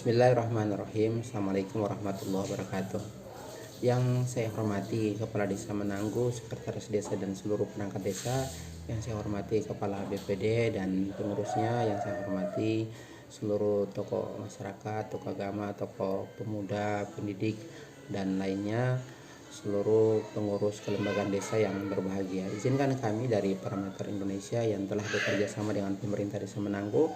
Bismillahirrahmanirrahim. Assalamualaikum warahmatullahi wabarakatuh. Yang saya hormati Kepala Desa Menanggu, Sekretaris Desa dan seluruh perangkat desa. Yang saya hormati Kepala BPD dan pengurusnya. Yang saya hormati seluruh tokoh masyarakat, tokoh agama, tokoh pemuda, pendidik dan lainnya, seluruh pengurus kelembagaan desa yang berbahagia. Izinkan kami dari Parameter Indonesia yang telah bekerja sama dengan pemerintah Desa Menanggu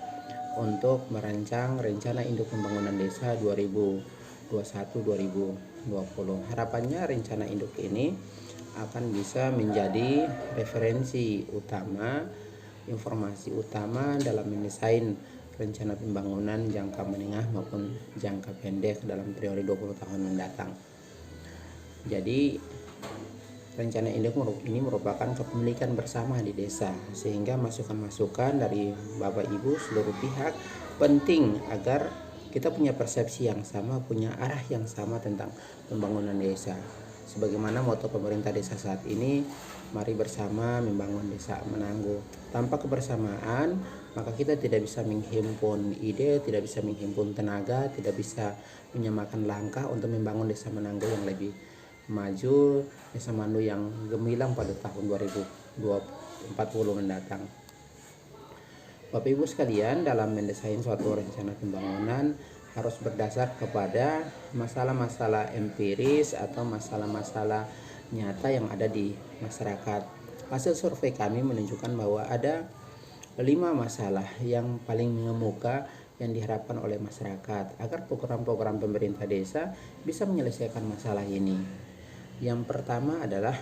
untuk merancang rencana induk pembangunan desa 2021-2020. Harapannya rencana induk ini akan bisa menjadi referensi utama, informasi utama dalam mendesain rencana pembangunan jangka menengah maupun jangka pendek dalam periode 20 tahun mendatang. Jadi rencana induk ini merupakan kepemilikan bersama di desa, sehingga masukan-masukan dari Bapak Ibu seluruh pihak penting agar kita punya persepsi yang sama, punya arah yang sama tentang pembangunan desa. Sebagaimana moto pemerintah desa saat ini, mari bersama membangun desa Menanggu. Tanpa kebersamaan, maka kita tidak bisa menghimpun ide, tidak bisa menghimpun tenaga, tidak bisa menyamakan langkah untuk membangun desa Menanggu yang lebih maju, desa Mandu yang gemilang pada tahun 2040 mendatang. Bapak Ibu sekalian, dalam mendesain suatu rencana pembangunan harus berdasar kepada masalah-masalah empiris atau masalah-masalah nyata yang ada di masyarakat. Hasil survei kami menunjukkan bahwa ada 5 masalah yang paling mengemuka yang diharapkan oleh masyarakat agar program-program pemerintah desa bisa menyelesaikan masalah ini. Yang pertama adalah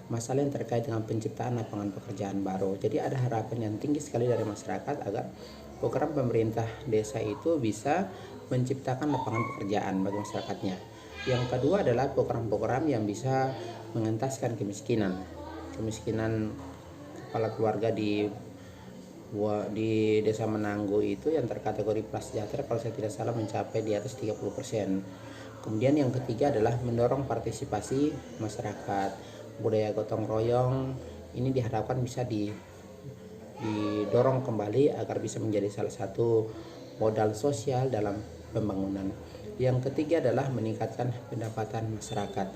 masalah yang terkait dengan penciptaan lapangan pekerjaan baru. Jadi ada harapan yang tinggi sekali dari masyarakat agar program pemerintah desa itu bisa menciptakan lapangan pekerjaan bagi masyarakatnya. Yang kedua adalah program-program yang bisa mengentaskan kemiskinan kepala keluarga di desa Menanggu itu yang terkategori prasejahtera kalau saya tidak salah mencapai di atas 30%. Kemudian yang ketiga adalah mendorong partisipasi masyarakat. Budaya gotong royong ini diharapkan bisa didorong kembali agar bisa menjadi salah satu modal sosial dalam pembangunan. Yang ketiga adalah meningkatkan pendapatan masyarakat.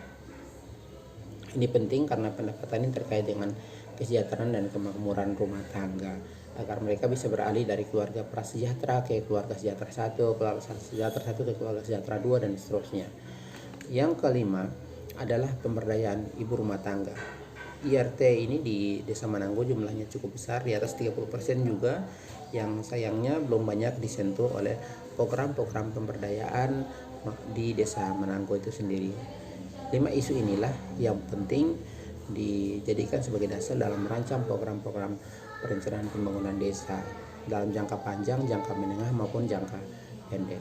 Ini penting karena pendapatan ini terkait dengan kesejahteraan dan kemakmuran rumah tangga, agar mereka bisa beralih dari keluarga prasejahtera ke keluarga sejahtera 1, keluarga sejahtera 1 ke keluarga sejahtera 2 dan seterusnya. Yang kelima adalah pemberdayaan ibu rumah tangga. IRT ini di Desa Menanggu jumlahnya cukup besar, di atas 30% juga, yang sayangnya belum banyak disentuh oleh program-program pemberdayaan di Desa Menanggu itu sendiri. 5 isu inilah yang penting dijadikan sebagai dasar dalam merancang program-program perencanaan pembangunan desa dalam jangka panjang, jangka menengah maupun jangka pendek.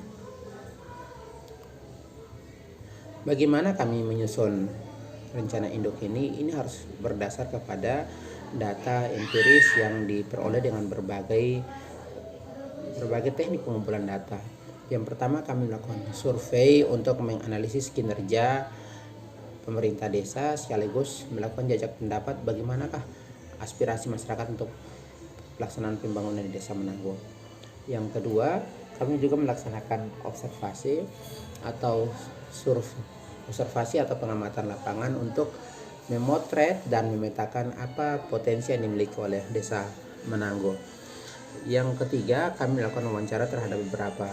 Bagaimana kami menyusun rencana induk ini? Ini harus berdasar kepada data empiris yang diperoleh dengan berbagai teknik pengumpulan data. Yang pertama, kami melakukan survei untuk menganalisis kinerja pemerintah desa sekaligus melakukan jajak pendapat bagaimanakah aspirasi masyarakat untuk pelaksanaan pembangunan di Desa Menanggu. Yang kedua, kami juga melaksanakan observasi atau pengamatan lapangan untuk memotret dan memetakan apa potensi yang dimiliki oleh Desa Menanggu. Yang ketiga, kami melakukan wawancara terhadap beberapa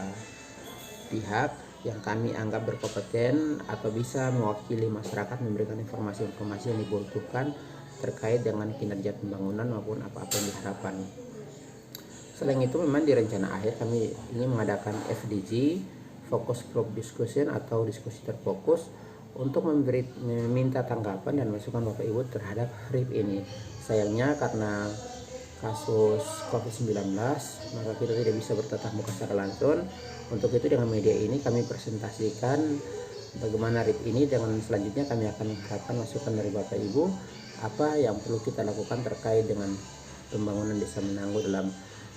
pihak yang kami anggap berkompeten atau bisa mewakili masyarakat memberikan informasi-informasi yang dibutuhkan terkait dengan kinerja pembangunan maupun apa-apa yang diharapkan. Selain itu, memang di rencana akhir kami ingin mengadakan FDG, Focus Group Discussion atau diskusi terfokus, untuk meminta tanggapan dan masukan Bapak Ibu terhadap RIP ini. Sayangnya karena kasus COVID-19 maka kita tidak bisa bertatap muka secara langsung. Untuk itu dengan media ini kami presentasikan bagaimana RIP ini, dengan selanjutnya kami akan mengharapkan masukan dari Bapak Ibu apa yang perlu kita lakukan terkait dengan pembangunan Desa Menanggu dalam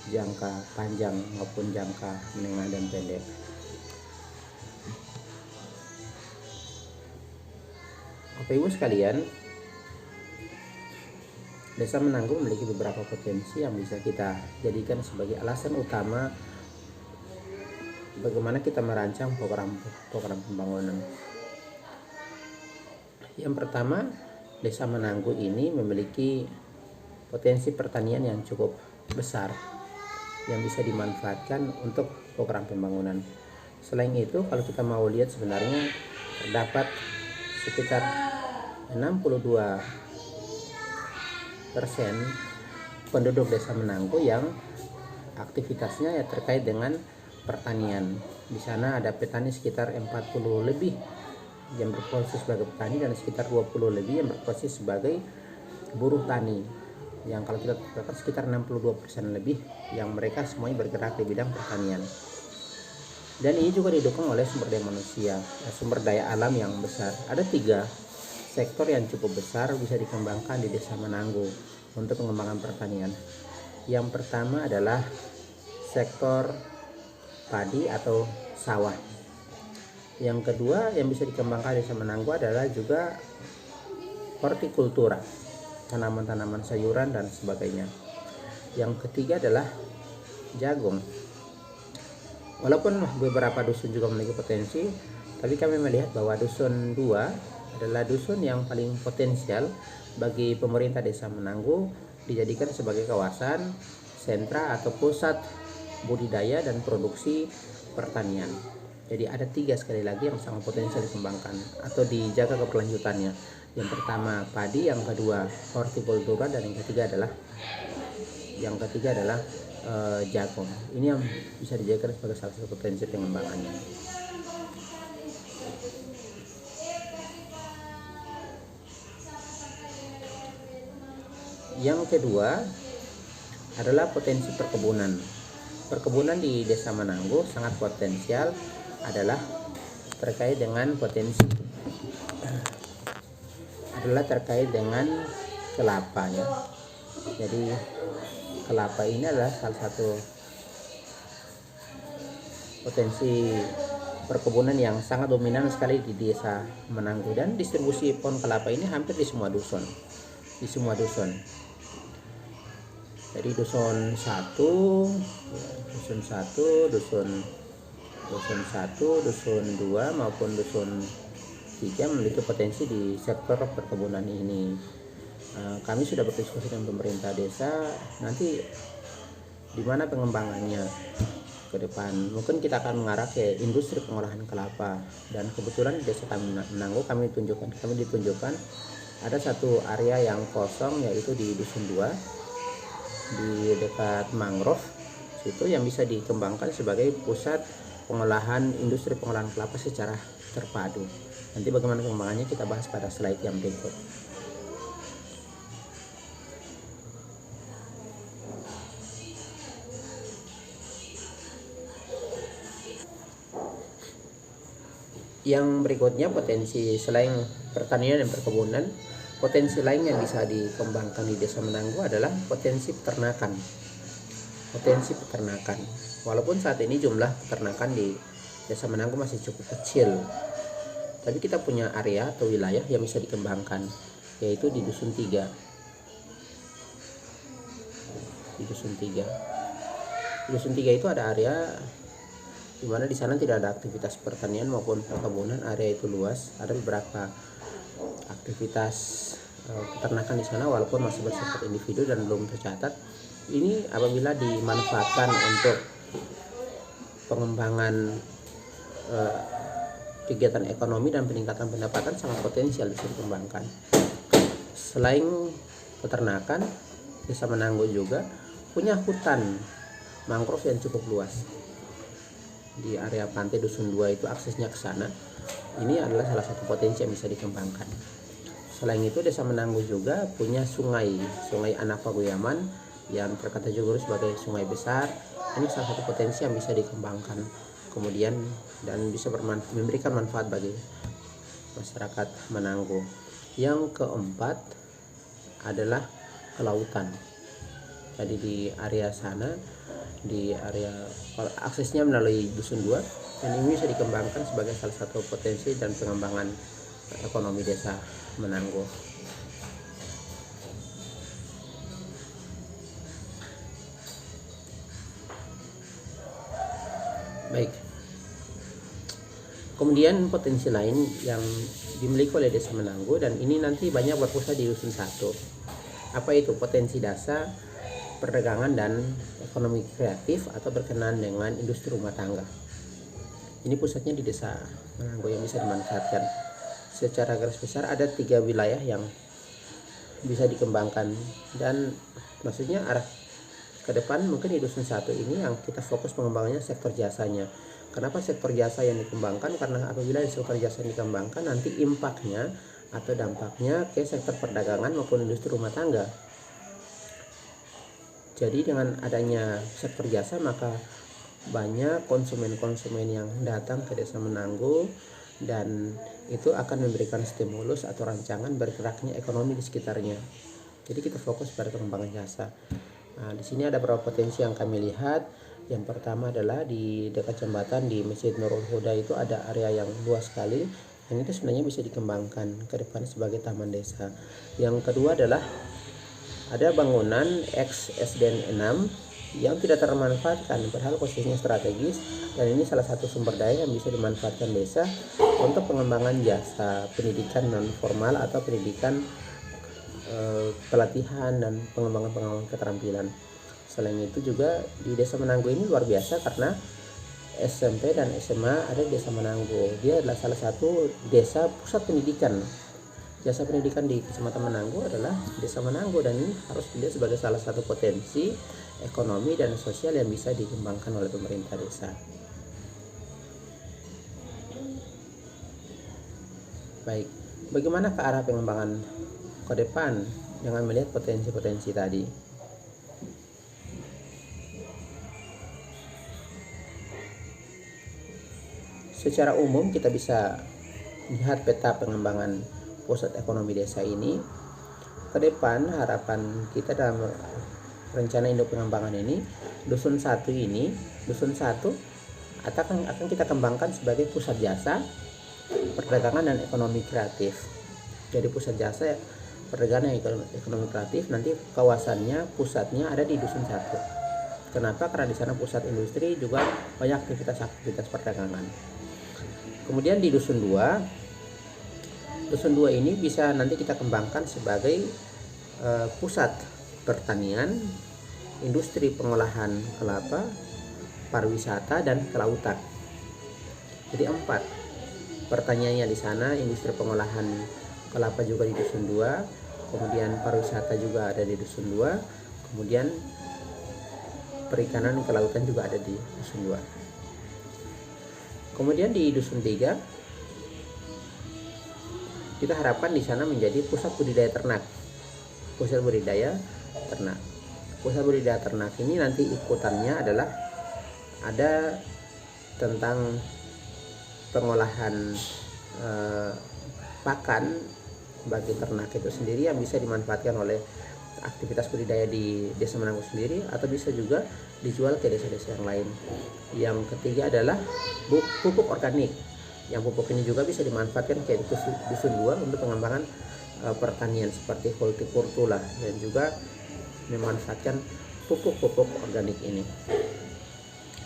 jangka panjang maupun jangka menengah dan pendek. Bapak Ibu sekalian, Desa Menanggu memiliki beberapa potensi yang bisa kita jadikan sebagai alasan utama bagaimana kita merancang program pembangunan. Yang pertama, Desa Menanggu ini memiliki potensi pertanian yang cukup besar yang bisa dimanfaatkan untuk program pembangunan. Selain itu, kalau kita mau lihat sebenarnya terdapat sekitar 62% penduduk Desa Menanggu yang aktivitasnya ya terkait dengan pertanian. Di sana ada petani sekitar 40 lebih yang berprofesi sebagai petani dan sekitar 20 lebih yang berprofesi sebagai buruh tani. Yang kalau kita dapat sekitar 62% lebih yang mereka semuanya bergerak di bidang pertanian. Dan ini juga didukung oleh sumber daya manusia, sumber daya alam yang besar. Ada 3 sektor yang cukup besar bisa dikembangkan di Desa Menanggu untuk pengembangan pertanian. Yang pertama adalah sektor padi atau sawah. Yang kedua yang bisa dikembangkan di Desa Menanggu adalah juga hortikultura, tanaman-tanaman sayuran dan sebagainya. Yang ketiga adalah jagung. Walaupun beberapa dusun juga memiliki potensi, tapi kami melihat bahwa dusun 2 adalah dusun yang paling potensial bagi pemerintah Desa Menanggu dijadikan sebagai kawasan sentra atau pusat budidaya dan produksi pertanian. Jadi ada 3 sekali lagi yang sangat potensial dikembangkan atau dijaga keberlanjutannya. Yang pertama padi, yang kedua hortikultura, dan yang ketiga adalah jagung. Ini yang bisa dijadikan sebagai salah satu potensi pengembangannya. Yang kedua adalah potensi perkebunan. Perkebunan di Desa Menanggu sangat potensial adalah terkait dengan kelapa ya. Jadi kelapa ini adalah salah satu potensi perkebunan yang sangat dominan sekali di Desa Menanggu, dan distribusi pohon kelapa ini hampir di semua dusun. Jadi dusun 1, dusun 2 maupun dusun 3 memiliki potensi di sektor perkebunan ini. Kami sudah berdiskusi dengan pemerintah desa, nanti di mana pengembangannya ke depan. Mungkin kita akan mengarah ke industri pengolahan kelapa, dan kebetulan di Desa Menanggu kami ditunjukkan ada satu area yang kosong, yaitu di dusun 2 di dekat mangrove situ, yang bisa dikembangkan sebagai pusat industri pengolahan kelapa secara terpadu. Nanti bagaimana pengembangannya kita bahas pada slide yang berikut. Yang berikutnya, potensi selain pertanian dan perkebunan, potensi lain yang bisa dikembangkan di Desa Menanggu adalah potensi peternakan. Walaupun saat ini jumlah peternakan di Desa Menanggu masih cukup kecil, tapi kita punya area atau wilayah yang bisa dikembangkan, yaitu di dusun 3. Di dusun 3 itu ada area di mana di sana tidak ada aktivitas pertanian maupun perkebunan. Area itu luas, ada beberapa aktivitas peternakan di sana walaupun masih bersifat individu dan belum tercatat. Ini apabila dimanfaatkan untuk pengembangan kegiatan ekonomi dan peningkatan pendapatan, sangat potensial bisa dikembangkan. Selain peternakan, Desa Menanggu juga punya hutan mangrove yang cukup luas. Di area pantai dusun 2 itu aksesnya ke sana. Ini adalah salah satu potensi yang bisa dikembangkan. Selain itu, Desa Menanggu juga punya sungai Anak Paguyaman yang terkata juga sebagai sungai besar. Ini salah satu potensi yang bisa dikembangkan kemudian dan bisa memberikan manfaat bagi masyarakat Menanggu. Yang keempat adalah kelautan. Jadi di area sana, di area aksesnya melalui dusun 2, dan ini bisa dikembangkan sebagai salah satu potensi dan pengembangan ekonomi Desa Menanggu. Baik, Kemudian potensi lain yang dimiliki oleh Desa Menanggu, dan ini nanti banyak berpusat di Dusun 1. Apa itu? Potensi dasar, perdagangan dan ekonomi kreatif atau berkenaan dengan industri rumah tangga. Ini pusatnya di Desa Menanggu yang bisa dimanfaatkan. Secara garis besar ada 3 wilayah yang bisa dikembangkan, dan maksudnya arah ke depan mungkin di Dusun 1 ini yang kita fokus pengembangannya sektor jasanya. Kenapa sektor jasa yang dikembangkan? Karena apabila sektor jasa yang dikembangkan, nanti impaknya atau dampaknya ke sektor perdagangan maupun industri rumah tangga. Jadi dengan adanya sektor jasa, maka banyak konsumen-konsumen yang datang ke Desa Menanggu, dan itu akan memberikan stimulus atau rancangan bergeraknya ekonomi di sekitarnya. Jadi kita fokus pada pengembangan jasa. Nah, di sini ada beberapa potensi yang kami lihat. Yang pertama adalah di dekat jembatan di Masjid Nurul Huda itu ada area yang luas sekali, dan itu sebenarnya bisa dikembangkan ke depan sebagai taman desa. Yang kedua adalah ada bangunan ex SDN 6 yang tidak termanfaatkan, padahal posisinya strategis, dan ini salah satu sumber daya yang bisa dimanfaatkan desa untuk pengembangan jasa pendidikan non formal atau pendidikan pelatihan dan pengembangan keterampilan. Selain itu juga di Desa Menanggu ini luar biasa karena SMP dan SMA ada di Desa Menanggu. Dia adalah salah satu desa pusat pendidikan. Jasa pendidikan di Kecamatan Menanggu adalah Desa Menanggu, dan ini harus dilihat sebagai salah satu potensi ekonomi dan sosial yang bisa dikembangkan oleh pemerintah desa. Baik, bagaimana ke arah pengembangan ke depan dengan melihat potensi-potensi tadi? Secara umum kita bisa lihat peta pengembangan pusat ekonomi desa ini. Ke depan harapan kita dalam rencana induk pengembangan ini, Dusun 1 akan kita kembangkan sebagai pusat jasa, perdagangan dan ekonomi kreatif. Jadi pusat jasa, perdagangan dan ekonomi kreatif, nanti kawasannya, pusatnya ada di Dusun 1. Kenapa? Karena di sana pusat industri, juga banyak aktivitas perdagangan. Kemudian di Dusun 2 ini bisa nanti kita kembangkan sebagai pusat pertanian, industri pengolahan kelapa, pariwisata dan kelautan. Jadi 4 pertaniannya di sana, industri pengolahan kelapa juga di Dusun 2, kemudian pariwisata juga ada di Dusun 2, kemudian perikanan kelautan juga ada di Dusun 2. Kemudian di Dusun 3 kita harapkan di sana menjadi pusat budidaya ternak. Pusat budidaya ternak ini nanti ikutannya adalah ada tentang pengolahan pakan bagi ternak itu sendiri yang bisa dimanfaatkan oleh aktivitas budidaya di Desa Menanggu sendiri, atau bisa juga dijual ke desa-desa yang lain. Yang ketiga adalah pupuk organik. Yang pupuk ini juga bisa dimanfaatkan ke Dusun 2 untuk pengembangan pertanian seperti hortikultura, dan juga memanfaatkan pupuk-pupuk organik ini.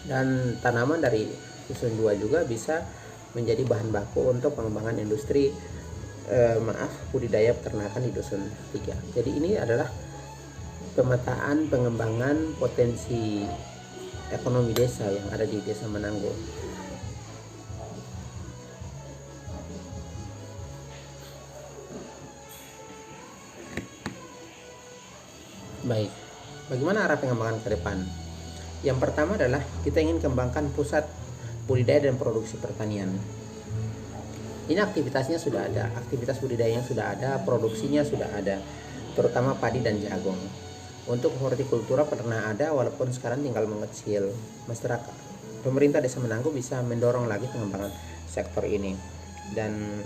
Dan tanaman dari Dusun 2 juga bisa menjadi bahan baku untuk pengembangan industri budidaya peternakan di Dusun 3. Jadi ini adalah pemetaan pengembangan potensi ekonomi desa yang ada di Desa Menanggu. Baik, bagaimana arah pengembangan ke depan? Yang pertama adalah kita ingin kembangkan pusat budidaya dan produksi pertanian. Ini aktivitasnya sudah ada, aktivitas budidayanya sudah ada, produksinya sudah ada, terutama padi dan jagung. Untuk hortikultura pernah ada, walaupun sekarang tinggal mengecil. Masyarakat, pemerintah Desa Menanggu bisa mendorong lagi pengembangan sektor ini. Dan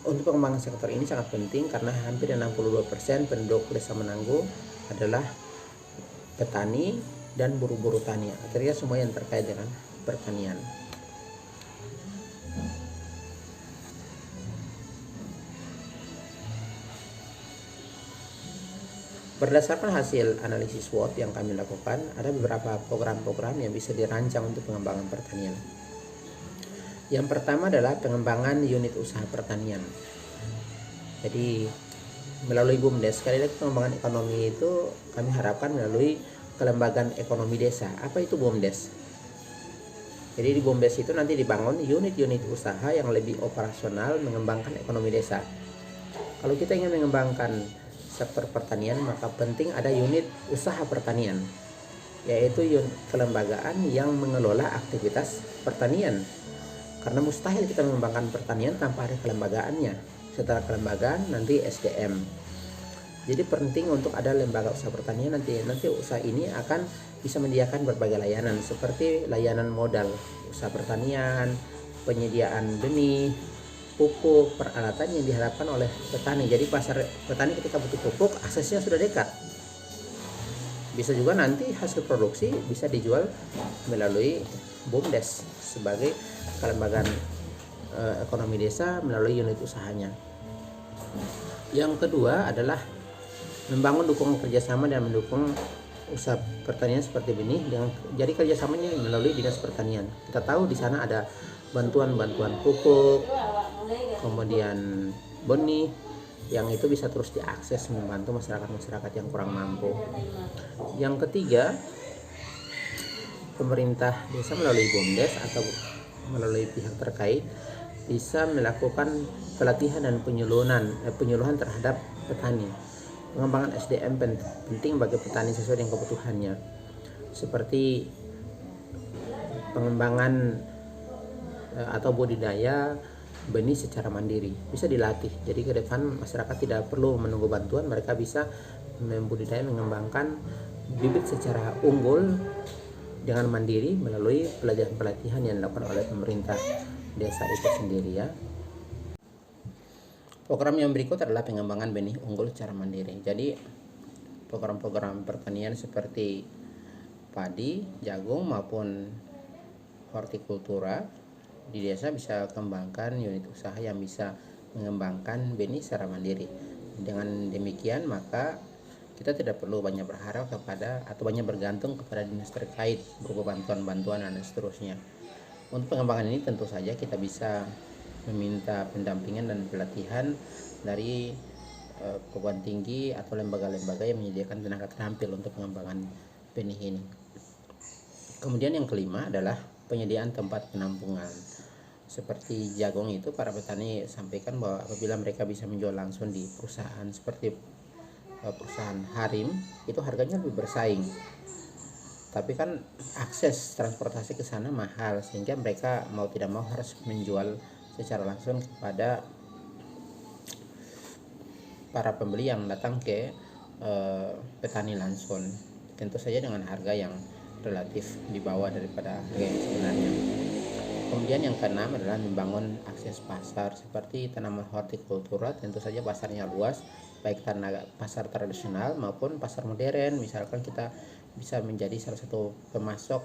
untuk pengembangan sektor ini sangat penting karena hampir 62% penduduk Desa Menanggu adalah petani dan buru-buru tani. Artinya semua yang terkait dengan pertanian. Berdasarkan hasil analisis SWOT yang kami lakukan, ada beberapa program-program yang bisa dirancang untuk pengembangan pertanian. Yang pertama adalah pengembangan unit usaha pertanian. Jadi melalui BUMDes, sekali lagi pengembangan ekonomi itu kami harapkan melalui kelembagaan ekonomi desa. Apa itu BUMDes? Jadi di BUMDes itu nanti dibangun unit-unit usaha yang lebih operasional mengembangkan ekonomi desa. Kalau kita ingin mengembangkan sektor pertanian, maka penting ada unit usaha pertanian, yaitu kelembagaan yang mengelola aktivitas pertanian. Karena mustahil kita mengembangkan pertanian tanpa ada kelembagaannya. Setelah kelembagaan nanti SDM. Jadi penting untuk ada lembaga usaha pertanian, nanti usaha ini akan bisa menyediakan berbagai layanan seperti layanan modal usaha pertanian, penyediaan benih, pupuk, peralatan yang diharapkan oleh petani. Jadi pasar petani ketika butuh pupuk aksesnya sudah dekat. Bisa juga nanti hasil produksi bisa dijual melalui BUMDes sebagai kelembagaan ekonomi desa melalui unit usahanya. Yang kedua adalah membangun dukungan kerjasama dan mendukung usaha pertanian seperti benih. Jadi kerjasamanya melalui dinas pertanian. Kita tahu di sana ada bantuan pupuk, kemudian benih, yang itu bisa terus diakses membantu masyarakat yang kurang mampu. Yang ketiga, pemerintah desa melalui BUMDes atau melalui pihak terkait bisa melakukan pelatihan dan penyuluhan terhadap petani. Pengembangan SDM penting bagi petani sesuai dengan kebutuhannya, seperti pengembangan atau budidaya benih secara mandiri bisa dilatih. Jadi ke depan masyarakat tidak perlu menunggu bantuan, mereka bisa membudidaya mengembangkan bibit secara unggul dengan mandiri melalui pelatihan yang dilakukan oleh pemerintah desa itu sendiri ya. Program yang berikut adalah pengembangan benih unggul secara mandiri. Jadi program-program pertanian seperti padi, jagung maupun hortikultura di desa bisa kembangkan unit usaha yang bisa mengembangkan benih secara mandiri. Dengan demikian maka kita tidak perlu banyak berharap kepada atau banyak bergantung kepada dinas terkait berupa bantuan-bantuan dan seterusnya. Untuk pengembangan ini tentu saja kita bisa meminta pendampingan dan pelatihan dari perguruan tinggi atau lembaga-lembaga yang menyediakan tenaga terampil untuk pengembangan benih ini. Kemudian yang kelima adalah penyediaan tempat penampungan. Seperti jagung itu para petani sampaikan bahwa apabila mereka bisa menjual langsung di perusahaan seperti perusahaan Harim, itu harganya lebih bersaing. Tapi kan akses transportasi ke sana mahal, sehingga mereka mau tidak mau harus menjual secara langsung kepada para pembeli yang datang ke petani langsung. Tentu saja dengan harga yang relatif di bawah daripada harga yang sebenarnya. Kemudian yang keenam adalah membangun akses pasar seperti tanaman hortikultura. Tentu saja pasarnya luas, baik pasar tradisional maupun pasar modern. Misalkan kita bisa menjadi salah satu pemasok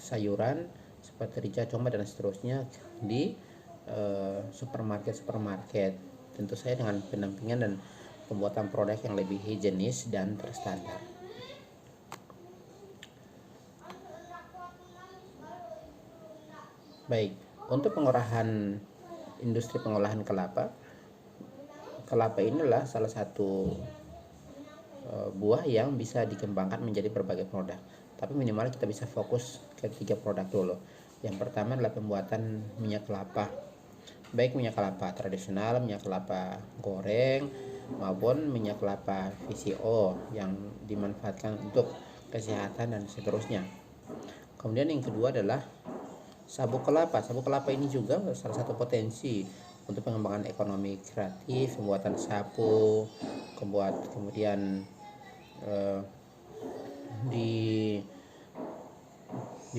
sayuran seperti rica, comba dan seterusnya di supermarket. Tentu saja dengan pendampingan dan pembuatan produk yang lebih higienis dan terstandar. Baik, untuk industri pengolahan kelapa inilah salah satu buah yang bisa dikembangkan menjadi berbagai produk. Tapi minimal kita bisa fokus ke 3 produk dulu. Yang pertama adalah pembuatan minyak kelapa. Baik minyak kelapa tradisional, minyak kelapa goreng, maupun minyak kelapa VCO yang dimanfaatkan untuk kesehatan dan seterusnya. Kemudian yang kedua adalah sabuk kelapa. Sabuk kelapa ini juga salah satu potensi untuk pengembangan ekonomi kreatif, pembuatan sapu, kemudian di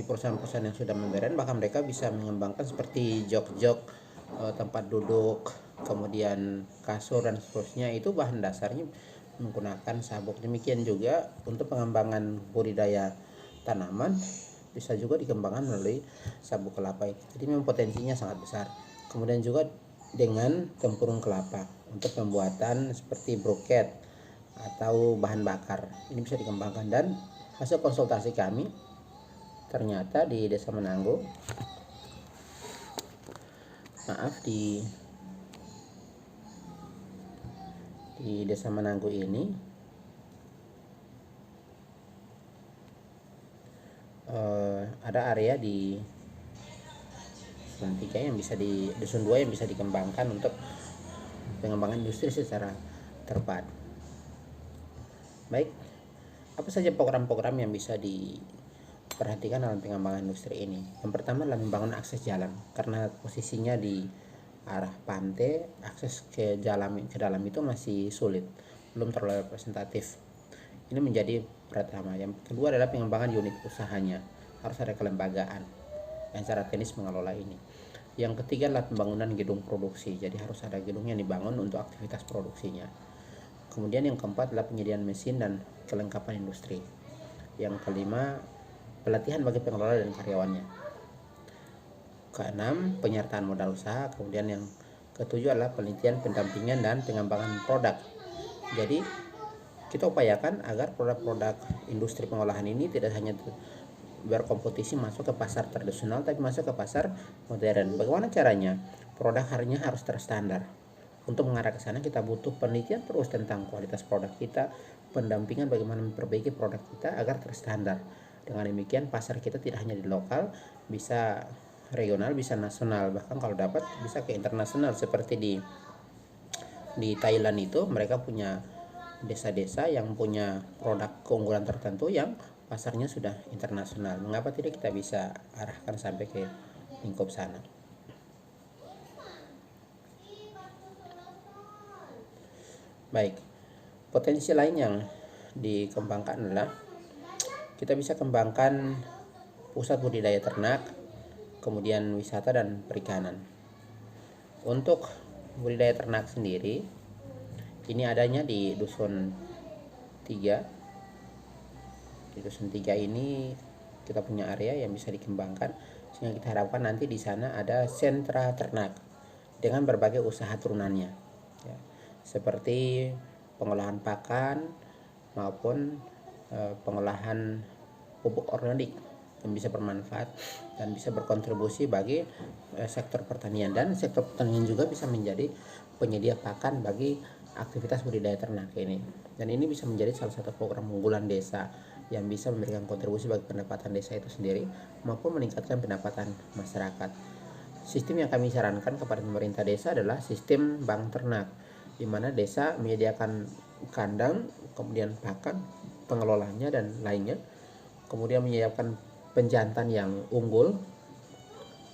perusahaan-perusahaan yang sudah modern, bahkan mereka bisa mengembangkan seperti jok-jok, tempat duduk, kemudian kasur dan seterusnya, itu bahan dasarnya menggunakan sabuk. Demikian juga untuk pengembangan budidaya tanaman bisa juga dikembangkan melalui sabuk kelapa itu. Jadi memang potensinya sangat besar. Kemudian juga dengan tempurung kelapa untuk pembuatan seperti broket atau bahan bakar, ini bisa dikembangkan. Dan hasil konsultasi kami ternyata di Desa Menanggung maaf di Desa Menanggu ini ada area di Dusun 3 yang bisa di Dusun 2 yang bisa dikembangkan untuk pengembangan industri secara tepat. Baik, apa saja program-program yang bisa diperhatikan dalam pengembangan industri ini? Yang pertama adalah membangun akses jalan, karena posisinya di arah pantai, akses ke dalam itu masih sulit, belum terlalu representatif. Ini menjadi pertama. Yang kedua adalah pengembangan unit usahanya, harus ada kelembagaan yang secara teknis mengelola ini. Yang ketiga adalah pembangunan gedung produksi, jadi harus ada gedung yang dibangun untuk aktivitas produksinya. Kemudian yang keempat adalah penyediaan mesin dan kelengkapan industri. Yang kelima, pelatihan bagi pengelola dan karyawannya. Keenam, penyertaan modal usaha. Kemudian yang ketujuh adalah penelitian, pendampingan, dan pengembangan produk. Jadi kita upayakan agar produk-produk industri pengolahan ini tidak hanya berkompetisi masuk ke pasar tradisional, tapi masuk ke pasar modern. Bagaimana caranya? Produk harinya harus terstandar. Untuk mengarah ke sana kita butuh penelitian terus tentang kualitas produk kita, pendampingan bagaimana memperbaiki produk kita agar terstandar. Dengan demikian pasar kita tidak hanya di lokal, bisa regional, bisa nasional, bahkan kalau dapat bisa ke internasional. Seperti di Thailand itu mereka punya desa-desa yang punya produk keunggulan tertentu yang pasarnya sudah internasional. Mengapa tidak kita bisa arahkan sampai ke lingkup sana? Baik, potensi lain yang dikembangkan adalah kita bisa kembangkan pusat budidaya ternak, kemudian wisata dan perikanan. Untuk budidaya ternak sendiri, ini adanya di Dusun 3. Di Dusun 3 ini kita punya area yang bisa dikembangkan, sehingga kita harapkan nanti di sana ada sentra ternak dengan berbagai usaha turunannya, ya, seperti pengolahan pakan maupun pengolahan pupuk organik yang bisa bermanfaat dan bisa berkontribusi bagi sektor pertanian, dan sektor pertanian juga bisa menjadi penyedia pakan bagi aktivitas budidaya ternak ini. Dan ini bisa menjadi salah satu program unggulan desa yang bisa memberikan kontribusi bagi pendapatan desa itu sendiri maupun meningkatkan pendapatan masyarakat. Sistem yang kami sarankan kepada pemerintah desa adalah sistem bank ternak, di mana desa menyediakan kandang, kemudian pakan, pengelolanya dan lainnya, kemudian menyiapkan penjantan yang unggul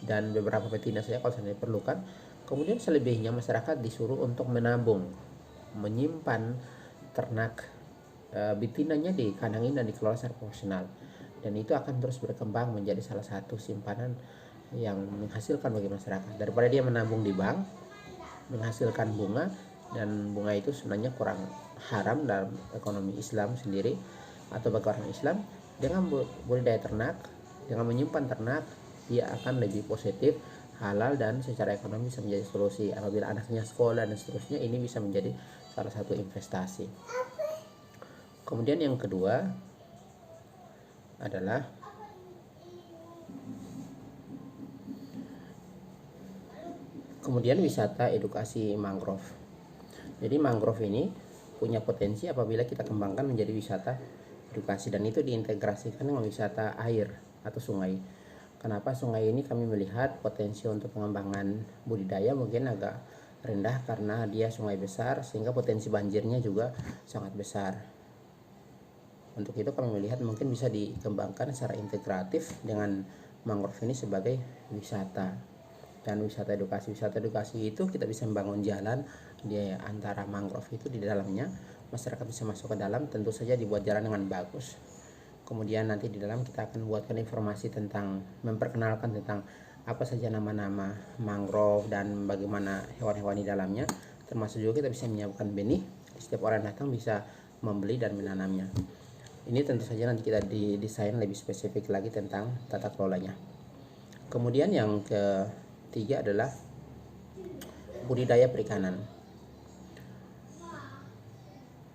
dan beberapa betina saja kalau seandainya diperlukan. Kemudian selebihnya masyarakat disuruh untuk menabung, menyimpan ternak betinanya di kandang ini dan dikelola secara profesional, dan itu akan terus berkembang menjadi salah satu simpanan yang menghasilkan bagi masyarakat daripada dia menabung di bank menghasilkan bunga, dan bunga itu sebenarnya kurang haram dalam ekonomi Islam sendiri atau bagi orang Islam. Dengan budidaya ternak, dengan menyimpan ternak, dia akan lebih positif, halal, dan secara ekonomi bisa menjadi solusi. Apabila anaknya sekolah dan seterusnya, ini bisa menjadi salah satu investasi. Kemudian yang kedua adalah kemudian wisata edukasi mangrove. Jadi mangrove ini punya potensi apabila kita kembangkan menjadi wisata edukasi, dan itu diintegrasikan dengan wisata air atau sungai. Kenapa sungai ini kami melihat potensi untuk pengembangan budidaya mungkin agak rendah karena dia sungai besar, sehingga potensi banjirnya juga sangat besar. Untuk itu kami melihat mungkin bisa dikembangkan secara integratif dengan mangrove ini sebagai wisata. Dan wisata edukasi itu kita bisa membangun jalan di antara mangrove itu, di dalamnya masyarakat bisa masuk ke dalam, tentu saja dibuat jalan dengan bagus. Kemudian nanti di dalam kita akan buatkan informasi tentang, memperkenalkan tentang apa saja nama-nama mangrove dan bagaimana hewan-hewan di dalamnya, termasuk juga kita bisa menyiapkan benih, setiap orang datang bisa membeli dan menanamnya. Ini tentu saja nanti kita didesain lebih spesifik lagi tentang tata kelolanya. Kemudian yang ketiga adalah budidaya perikanan.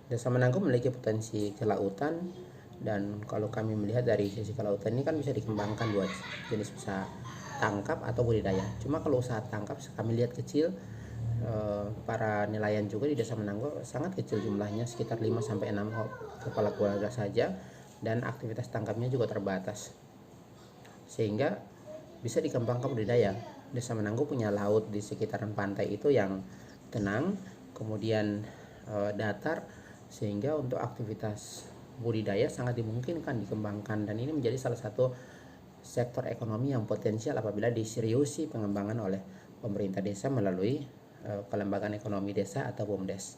Desa Menanggu memiliki potensi kelautan, dan kalau kami melihat dari sisi kelautan ini kan bisa dikembangkan dua jenis usaha. tangkap atau budidaya. Cuma kalau usaha tangkap kami lihat kecil, para nelayan juga di Desa Menanggo sangat kecil jumlahnya, sekitar 5-6 kepala keluarga saja, dan aktivitas tangkapnya juga terbatas, sehingga bisa dikembangkan budidaya. Desa Menanggo punya laut di sekitaran pantai itu yang tenang, kemudian datar, sehingga untuk aktivitas budidaya sangat dimungkinkan dikembangkan, dan ini menjadi salah satu sektor ekonomi yang potensial apabila diseriusi pengembangan oleh pemerintah desa melalui Kelembagaan Ekonomi Desa atau BUMDes.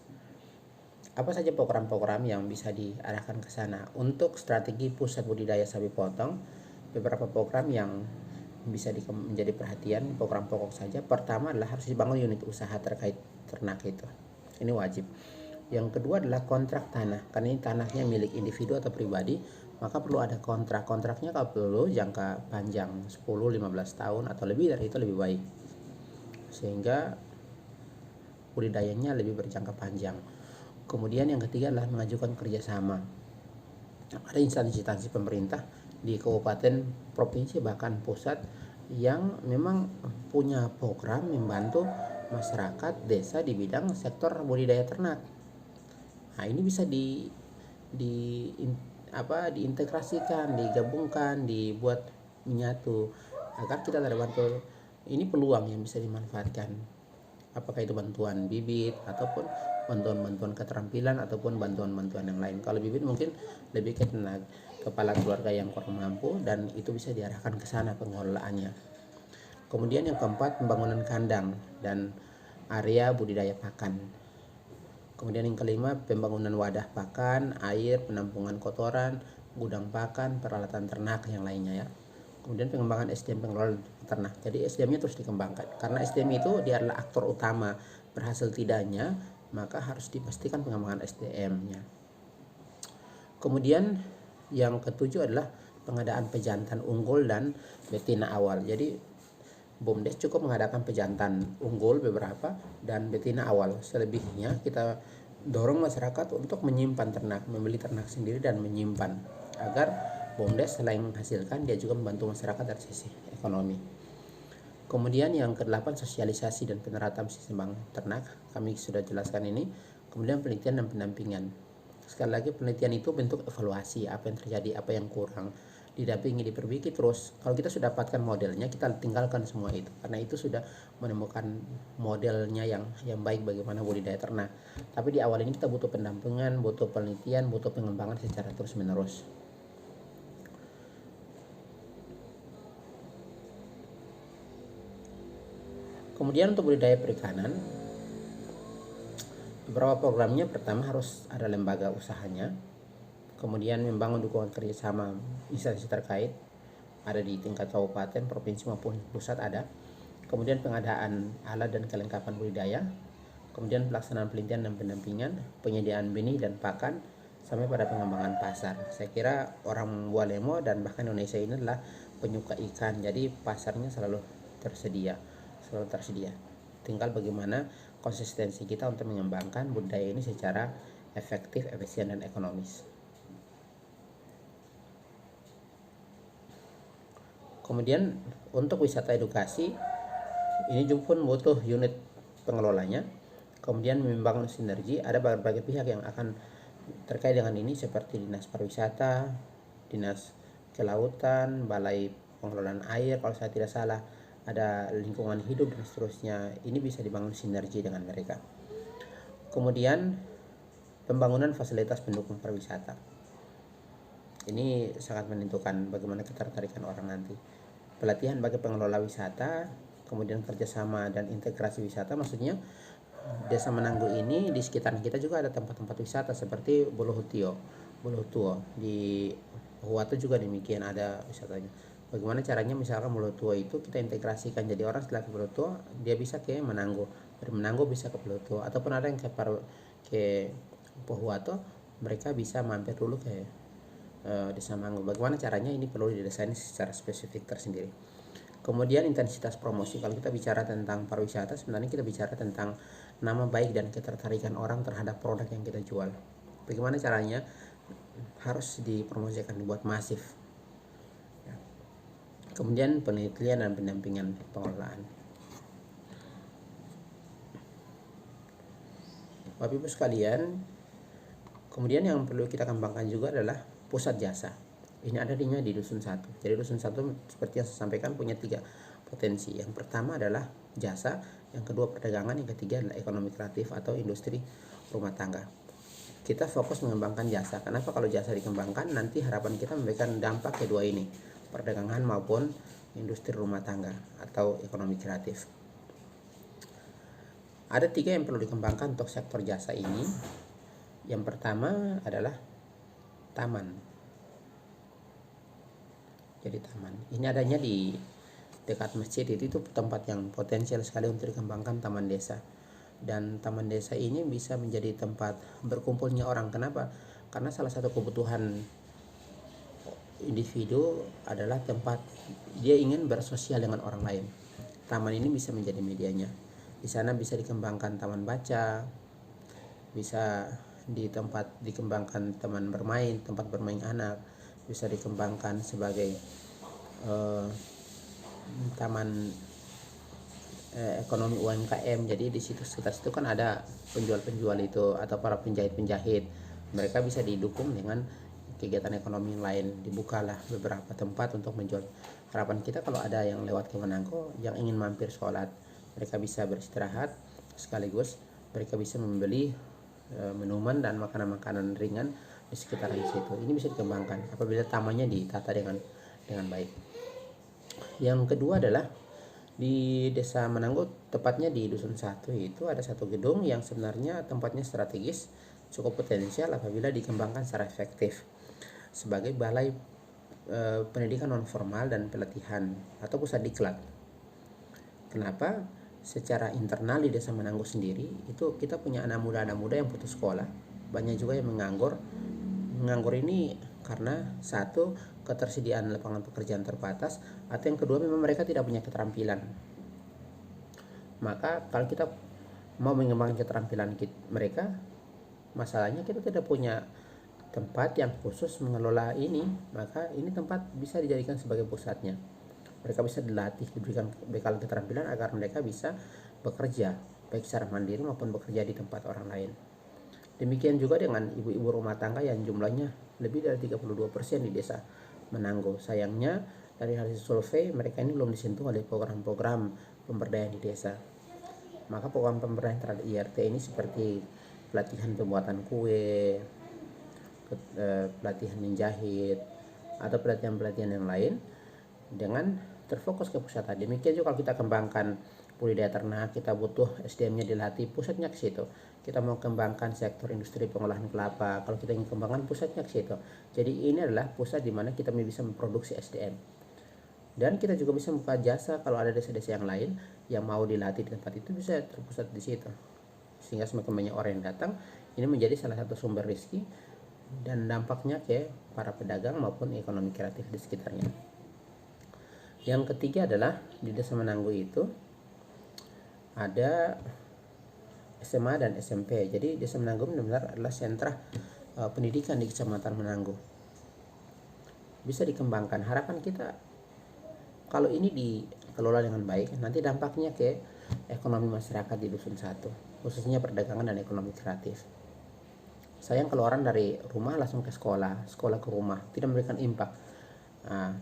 Apa saja program-program yang bisa diarahkan ke sana? Untuk strategi pusat budidaya sapi potong, beberapa program yang bisa menjadi perhatian, program pokok saja. Pertama adalah harus dibangun unit usaha terkait ternak itu. Ini wajib. Yang kedua adalah kontrak tanah. Karena ini tanahnya milik individu atau pribadi, maka perlu ada kontrak. Kontraknya kalau perlu jangka panjang 10-15 tahun atau lebih dari itu lebih baik, sehingga budidayanya lebih berjangka panjang. Kemudian yang ketiga adalah mengajukan kerjasama. Ada instansi-instansi pemerintah di kabupaten, provinsi, bahkan pusat yang memang punya program membantu masyarakat desa di bidang sektor budidaya ternak. Nah, ini bisa diintegrasikan, digabungkan, dibuat menyatu agar kita terbantu. Ini peluang yang bisa dimanfaatkan. Apakah itu bantuan bibit ataupun bantuan-bantuan keterampilan ataupun bantuan-bantuan yang lain. Kalau bibit mungkin lebih ke tenaga kepala keluarga yang kurang mampu, dan itu bisa diarahkan ke sana pengelolaannya. Kemudian yang keempat, pembangunan kandang dan area budidaya pakan. Kemudian yang kelima, pembangunan wadah pakan, air, penampungan kotoran, gudang pakan, peralatan ternak yang lainnya ya. Kemudian pengembangan SDM pengelola ternak. Jadi SDM-nya terus dikembangkan. Karena SDM itu dia adalah aktor utama berhasil tidaknya, maka harus dipastikan pengembangan SDM-nya. Kemudian yang ketujuh adalah pengadaan pejantan unggul dan betina awal. Jadi BUMDes cukup mengadakan pejantan unggul beberapa dan betina awal. Selebihnya kita dorong masyarakat untuk menyimpan ternak, membeli ternak sendiri dan menyimpan, agar BUMDes selain menghasilkan, dia juga membantu masyarakat dari sisi ekonomi. Kemudian yang ke-8, sosialisasi dan penerapan sistem ternak. Kami sudah jelaskan ini. Kemudian penelitian dan pendampingan. Sekali lagi, penelitian itu bentuk evaluasi apa yang terjadi, apa yang kurang, didampingi, diperbaiki terus. Kalau kita sudah dapatkan modelnya, kita tinggalkan semua itu, karena itu sudah menemukan modelnya yang baik bagaimana budidaya ternak. Tapi di awal ini kita butuh pendampingan, butuh penelitian, butuh pengembangan secara terus menerus. Kemudian untuk budidaya perikanan, beberapa programnya. Pertama, harus ada lembaga usahanya. Kemudian membangun dukungan kerjasama instansi terkait, ada di tingkat kabupaten, provinsi maupun pusat ada. Kemudian pengadaan alat dan kelengkapan budidaya. Kemudian pelaksanaan penelitian dan pendampingan, penyediaan benih dan pakan, sampai pada pengembangan pasar. Saya kira orang Bualemo dan bahkan Indonesia ini adalah penyuka ikan, jadi pasarnya selalu tersedia. Tinggal bagaimana konsistensi kita untuk mengembangkan budidaya ini secara efektif, efisien, dan ekonomis. Kemudian untuk wisata edukasi, ini juga pun butuh unit pengelolanya. Kemudian membangun sinergi, ada berbagai pihak yang akan terkait dengan ini, seperti Dinas Pariwisata, Dinas Kelautan, Balai Pengelolaan Air kalau saya tidak salah, ada lingkungan hidup dan seterusnya. Ini bisa dibangun sinergi dengan mereka. Kemudian pembangunan fasilitas pendukung pariwisata. Ini sangat menentukan bagaimana ketertarikan orang nanti. Pelatihan bagi pengelola wisata, kemudian kerjasama dan integrasi wisata. Maksudnya Desa Menanggo ini di sekitar kita juga ada tempat-tempat wisata seperti Buluhutuo di Huwato juga demikian ada wisatanya. Bagaimana caranya, misalkan Buluhutuo itu kita integrasikan, jadi orang setelah ke Buluhutuo dia bisa ke Menanggo, dari Menanggo bisa ke Buluhutuo, ataupun ada yang ke Huwato, mereka bisa mampir dulu ke Desa Menanggo. Bagaimana caranya, ini perlu didesain secara spesifik tersendiri. Kemudian intensitas promosi. Kalau kita bicara tentang pariwisata, sebenarnya kita bicara tentang nama baik dan ketertarikan orang terhadap produk yang kita jual. Bagaimana caranya, harus dipromosikan, dibuat masif. Kemudian penelitian dan pendampingan pengelolaan. Bapak Ibu sekalian, kemudian yang perlu kita kembangkan juga adalah pusat jasa. Ini adanya di Dusun 1. Jadi Dusun 1 seperti yang saya sampaikan punya 3 potensi. Yang pertama adalah jasa, yang kedua perdagangan, yang ketiga adalah ekonomi kreatif atau industri rumah tangga. Kita fokus mengembangkan jasa. Kenapa? Kalau jasa dikembangkan, nanti harapan kita memberikan dampak kedua ini, perdagangan maupun industri rumah tangga atau ekonomi kreatif. Ada 3 yang perlu dikembangkan untuk sektor jasa ini. Yang pertama adalah taman. Jadi taman ini adanya di dekat masjid, itu tempat yang potensial sekali untuk dikembangkan taman desa. Dan taman desa ini bisa menjadi tempat berkumpulnya orang. Kenapa? Karena salah satu kebutuhan individu adalah tempat dia ingin bersosial dengan orang lain. Taman ini bisa menjadi medianya. Di sana bisa dikembangkan taman baca, bisa di tempat dikembangkan taman bermain, tempat bermain anak, bisa dikembangkan sebagai taman ekonomi UMKM. Jadi di situ sekitar situ kan ada penjual-penjual itu atau para penjahit-penjahit. Mereka bisa didukung dengan kegiatan ekonomi lain. Dibukalah beberapa tempat untuk menjual. Harapan kita kalau ada yang lewat ke Menangko yang ingin mampir sholat, mereka bisa beristirahat sekaligus mereka bisa membeli minuman dan makanan-makanan ringan di sekitaran situ. Ini bisa dikembangkan apabila tamannya ditata dengan baik. Yang kedua adalah di Desa Menanggo, tepatnya di Dusun 1 itu ada satu gedung yang sebenarnya tempatnya strategis, cukup potensial apabila dikembangkan secara efektif sebagai balai pendidikan non formal dan pelatihan atau pusat diklat. Kenapa? Secara internal di Desa Menanggo sendiri itu kita punya anak muda yang putus sekolah, banyak juga yang menganggur ini karena satu, ketersediaan lapangan pekerjaan terbatas, atau yang kedua memang mereka tidak punya keterampilan. Maka kalau kita mau mengembangkan keterampilan mereka, masalahnya kita tidak punya tempat yang khusus mengelola ini, maka ini tempat bisa dijadikan sebagai pusatnya. Mereka bisa dilatih, diberikan bekal keterampilan agar mereka bisa bekerja baik secara mandiri maupun bekerja di tempat orang lain. Demikian juga dengan ibu-ibu rumah tangga yang jumlahnya lebih dari 32% di Desa Menanggo. Sayangnya dari hasil survei mereka ini belum disentuh oleh program-program pemberdayaan di desa. Maka program pemberdayaan terhadap IRT ini seperti pelatihan pembuatan kue, pelatihan menjahit, atau pelatihan-pelatihan yang lain dengan terfokus ke pusat. Demikian juga kalau kita kembangkan budidaya ternak, kita butuh SDM-nya dilatih, pusatnya ke situ. Kita mau kembangkan sektor industri pengolahan kelapa, kalau kita ingin kembangkan pusatnya ke situ. Jadi ini adalah pusat di mana kita bisa memproduksi SDM. Dan kita juga bisa membuka jasa kalau ada desa-desa yang lain yang mau dilatih di tempat itu, bisa terpusat di situ. Sehingga semakin banyak orang yang datang, ini menjadi salah satu sumber rezeki dan dampaknya ke para pedagang maupun ekonomi kreatif di sekitarnya. Yang ketiga adalah di Desa Menanggo itu ada SMA dan SMP. Jadi Desa Menanggo benar-benar adalah sentra pendidikan di Kecamatan Menanggo. Bisa dikembangkan. Harapan kita kalau ini dikelola dengan baik, nanti dampaknya ke ekonomi masyarakat di Dusun 1, khususnya perdagangan dan ekonomi kreatif. Sayang kalau orang dari rumah langsung ke sekolah ke rumah, tidak memberikan impact. Nah,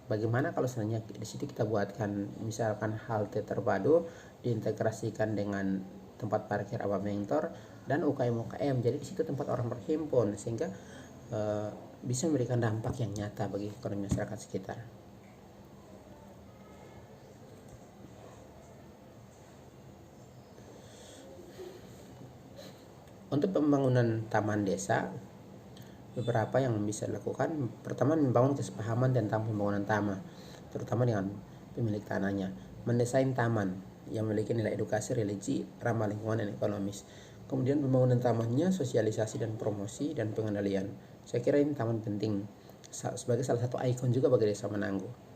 bagaimana kalau sebenarnya di situ kita buatkan misalkan halte terpadu diintegrasikan dengan tempat parkir mentor dan UKM. Jadi di situ tempat orang berhimpun sehingga bisa memberikan dampak yang nyata bagi ekonomi masyarakat sekitar. Untuk pembangunan taman desa, beberapa yang bisa dilakukan. Pertama, membangun kesepahaman tentang pembangunan taman, terutama dengan pemilik tanahnya. Mendesain taman yang memiliki nilai edukasi, religi, ramah lingkungan dan ekonomis. Kemudian pembangunan tamannya, sosialisasi dan promosi dan pengendalian. Saya kira ini taman penting sebagai salah satu ikon juga bagi Desa Menanggo.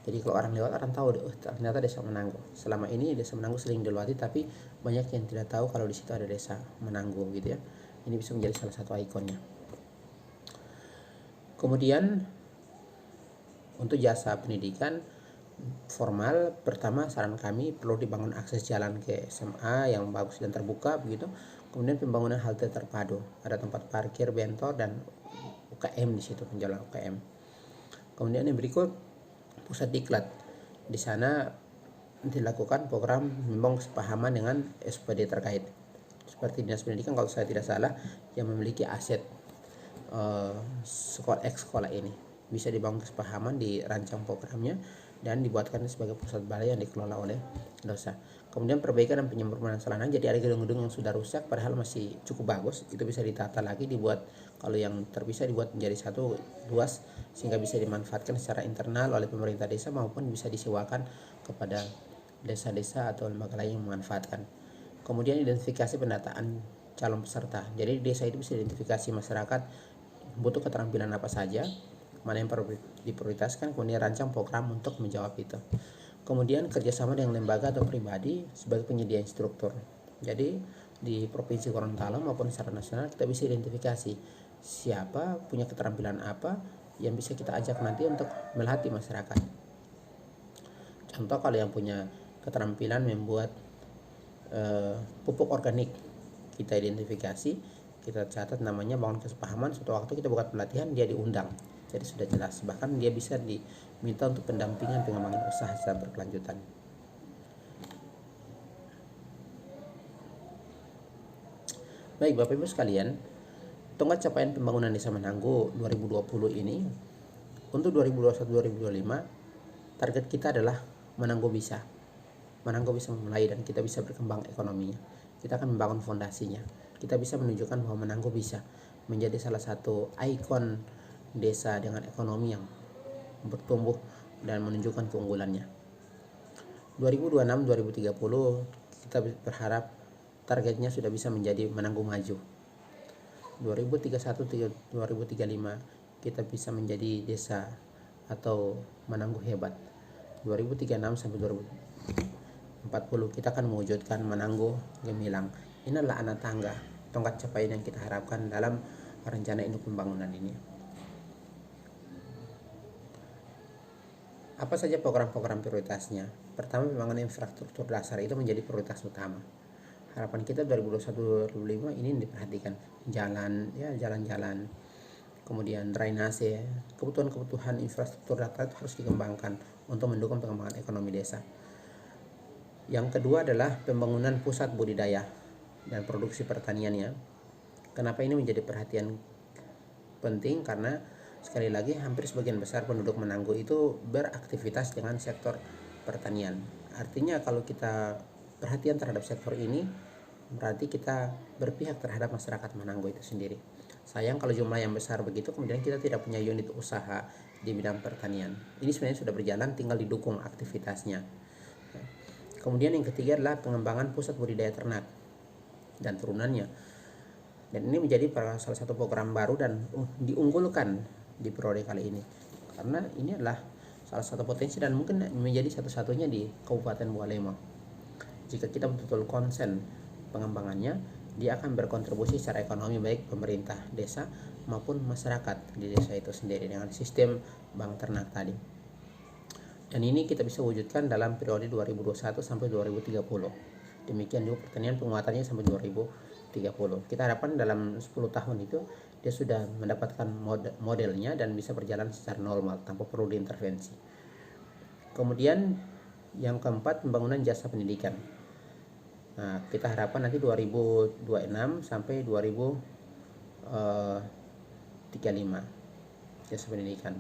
Jadi kalau orang lewat, orang tahu ternyata Desa Menanggo. Selama ini Desa Menanggo sering dilewati, tapi banyak yang tidak tahu kalau di situ ada Desa Menanggo gitu ya. Ini bisa menjadi salah satu ikonnya. Kemudian Untuk jasa pendidikan formal, pertama saran kami perlu dibangun akses jalan ke SMA yang bagus dan terbuka begitu. Kemudian pembangunan halte terpadu, ada tempat parkir bentor dan UKM di situ, penjualan UKM. Kemudian yang berikut pusat diklat. Di sana dilakukan program membangun kesepahaman dengan SPD terkait. Seperti Dinas Pendidikan kalau saya tidak salah yang memiliki aset sekolah ini. Bisa dibangun kesepahaman, dirancang programnya dan dibuatkan sebagai pusat balai yang dikelola oleh dosa. Kemudian perbaikan dan penyempurnaan sarana, jadi ada gedung-gedung yang sudah rusak padahal masih cukup bagus, itu bisa ditata lagi, dibuat kalau yang terpisah dibuat menjadi satu luas sehingga bisa dimanfaatkan secara internal oleh pemerintah desa maupun bisa disewakan kepada desa-desa atau lembaga lain yang memanfaatkan. Kemudian identifikasi pendataan calon peserta. Jadi desa itu bisa identifikasi masyarakat butuh keterampilan apa saja, mana yang perlu diprioritaskan, kemudian rancang program untuk menjawab itu. Kemudian kerjasama dengan lembaga atau pribadi sebagai penyedia instruktur. Jadi di Provinsi Gorontalo maupun secara nasional kita bisa identifikasi siapa punya keterampilan apa yang bisa kita ajak nanti untuk melatih masyarakat. Contoh kalau yang punya keterampilan membuat pupuk organik, kita identifikasi, kita catat namanya, bangun kesepahaman, suatu waktu kita buat pelatihan dia diundang, jadi sudah jelas, bahkan dia bisa diminta untuk pendampingan pengembangan usaha secara berkelanjutan. Baik Bapak Ibu sekalian, tonggak capaian pembangunan Desa Menanggu 2020 ini untuk 2021-2025 target kita adalah Menanggu bisa memulai dan kita bisa berkembang ekonominya. Kita akan membangun fondasinya. Kita bisa menunjukkan bahwa Menanggu bisa menjadi salah satu ikon desa dengan ekonomi yang bertumbuh dan menunjukkan keunggulannya. 2026-2030 kita berharap targetnya sudah bisa menjadi Menanggu maju. 2031-2035 kita bisa menjadi desa atau Menanggu hebat. 2036 sampai 2040 kita akan mewujudkan Menanggu gemilang. Ini adalah anak tangga, tongkat capaian yang kita harapkan dalam rencana induk pembangunan ini. Apa saja program-program prioritasnya? Pertama, pembangunan infrastruktur dasar itu menjadi prioritas utama. Harapan kita 2021-2025 ini diperhatikan, jalan-jalan, kemudian drainase, kebutuhan infrastruktur dasar itu harus dikembangkan untuk mendukung pengembangan ekonomi desa. Yang kedua adalah pembangunan pusat budidaya dan produksi pertaniannya. Kenapa ini menjadi perhatian penting? Karena sekali lagi hampir sebagian besar penduduk Menanggu itu beraktivitas dengan sektor pertanian. Artinya kalau kita perhatian terhadap sektor ini, berarti kita berpihak terhadap masyarakat Menanggu itu sendiri. Sayang kalau jumlah yang besar begitu kemudian kita tidak punya unit usaha di bidang pertanian. Ini sebenarnya sudah berjalan, tinggal didukung aktivitasnya. Kemudian yang ketiga adalah pengembangan pusat budidaya ternak dan turunannya. Dan ini menjadi salah satu program baru dan diunggulkan di periode kali ini. Karena ini adalah salah satu potensi dan mungkin menjadi satu-satunya di Kabupaten Bualema. Jika kita betul-betul konsen pengembangannya, dia akan berkontribusi secara ekonomi baik pemerintah desa maupun masyarakat di desa itu sendiri dengan sistem bank ternak tadi. Dan ini kita bisa wujudkan dalam periode 2021 sampai 2030. Demikian juga pertanian penguatannya sampai 2030. Kita harapkan dalam 10 tahun itu dia sudah mendapatkan modelnya dan bisa berjalan secara normal tanpa perlu diintervensi. Kemudian yang keempat, pembangunan jasa pendidikan. Nah, kita harapkan nanti 2026 sampai 2035 jasa pendidikan,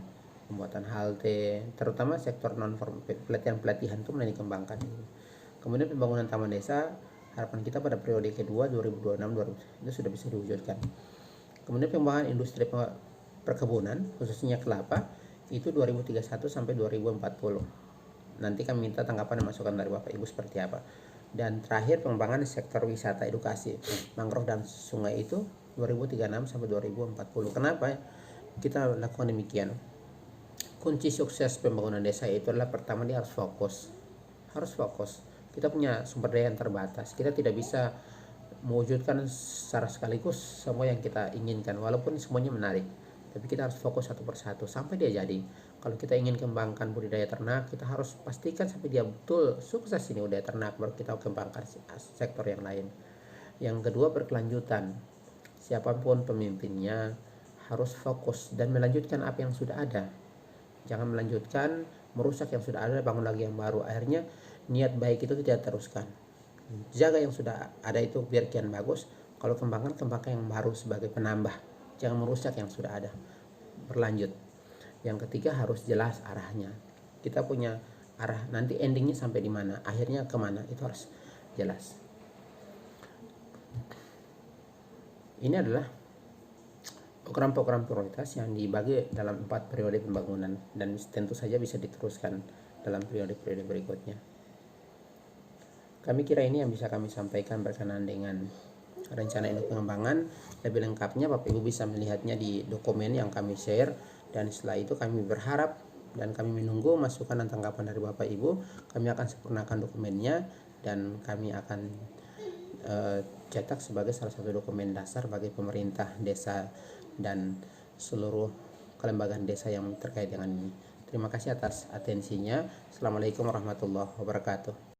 pembuatan halte, terutama sektor non formal, pelatihan itu mulai dikembangkan. Kemudian pembangunan taman desa, harapan kita pada periode kedua 2026-2020 itu sudah bisa diwujudkan. Kemudian pengembangan industri perkebunan khususnya kelapa itu 2031 sampai 2040. Nanti kami minta tanggapan dan masukan dari Bapak Ibu seperti apa. Dan terakhir pengembangan sektor wisata edukasi mangrove dan sungai itu 2036 sampai 2040. Kenapa kita lakukan demikian? Kunci sukses pembangunan desa itu adalah pertama dia harus fokus. Kita punya sumber daya yang terbatas. Kita tidak bisa mewujudkan secara sekaligus semua yang kita inginkan walaupun semuanya menarik. Tapi kita harus fokus satu persatu sampai dia jadi. Kalau kita ingin kembangkan budidaya ternak, kita harus pastikan sampai dia betul sukses ini budidaya ternak, baru kita kembangkan sektor yang lain. Yang kedua, berkelanjutan. Siapapun pemimpinnya harus fokus dan melanjutkan apa yang sudah ada. Jangan melanjutkan, merusak yang sudah ada, bangun lagi yang baru. Akhirnya niat baik itu tidak teruskan. Jaga yang sudah ada itu biar kian bagus. Kalau kembangkan yang baru sebagai penambah. Jangan merusak yang sudah ada. Berlanjut. Yang ketiga, harus jelas arahnya. Kita punya arah, nanti endingnya sampai di mana, akhirnya kemana, itu harus jelas. Ini adalah program-program prioritas yang dibagi dalam 4 periode pembangunan, dan tentu saja bisa diteruskan dalam periode-periode berikutnya. Kami kira ini yang bisa kami sampaikan berkenaan dengan rencana induk pengembangan. Lebih lengkapnya Bapak Ibu bisa melihatnya di dokumen yang kami share, dan setelah itu kami berharap dan kami menunggu masukan dan tanggapan dari Bapak Ibu. Kami akan sempurnakan dokumennya dan kami akan cetak sebagai salah satu dokumen dasar bagi pemerintah desa dan seluruh kelembagaan desa yang terkait dengan ini. Terima kasih atas atensinya. Assalamualaikum warahmatullahi wabarakatuh.